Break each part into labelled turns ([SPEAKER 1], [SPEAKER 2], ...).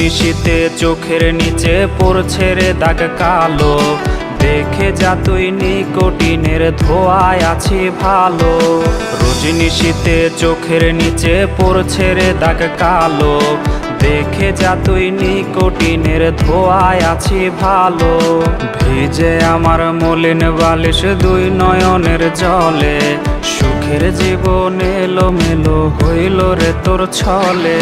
[SPEAKER 1] নিশীথে চোখের নিচে পড়ছে রে দাগ কালো, দেখে যা তুই নিকোটিনের ধোঁয়ায় আছি ভালো। রোজ নিশীথে চোখের নিচে পড়ছে রে দাগ কালো, দেখে যা তুই নিকোটিনের ধোঁয়ায় আছি ভালো। ভিজে আমার মলিন বালিশ দুই নয়নের জলে, সুখের জীবন এলোমেলো হইল রে তোর ছলে।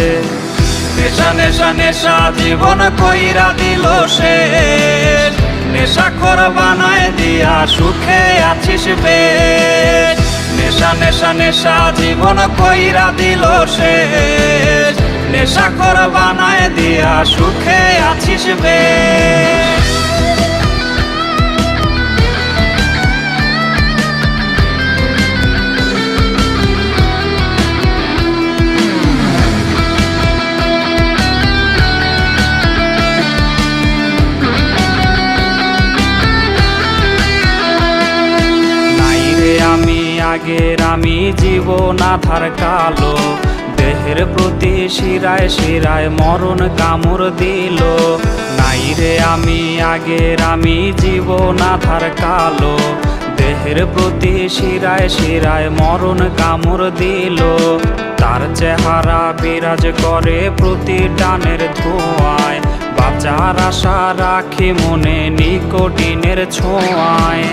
[SPEAKER 1] নেশা নেশা নেশা জীবন কইরা দিল শেষ, নেশাখোর বানায় দিয়া সুখে আছিস বেশ। নেশা নেশা নেশা জীবন কইরা দিল শেষ, নেশাখোর বানায় দিয়া সুখে আছিস বেশ। আগের আমি জীবন আধার কালো, দেহের প্রতি শিরায় শিরায় মরণ কামড় দিল। নাই রে আমি আগের আমি জীবন আধার কালো, দেহের প্রতি শিরায় শিরায় মরণ কামড় দিল। তার চেহারা বিরাজ করে প্রতি টানের ধোঁয়ায়, বাঁচার আশা রাখি মনে নিকোটিনের ছোঁয়ায়।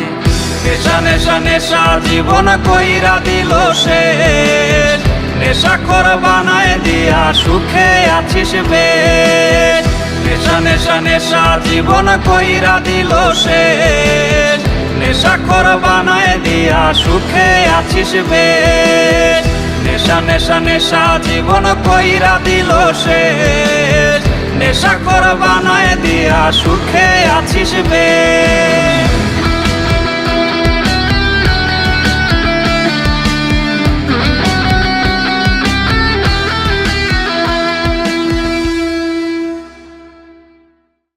[SPEAKER 1] নেশা নেশা নেশা জীবন কইরা দিল শেষ, নেশাখোর বানায় দিয়া সুখে আছিস বেশ। নেশা নেশা নেশা জীবন কইরা দিল শেষ, নেশাখোর বানায় দিয়া সুখে আছিস বেশ। নেশা নেশা নেশা জীবন কইরা দিল শেষ, নেশাখোর বানায় দিয়া সুখে আছিস বেশ।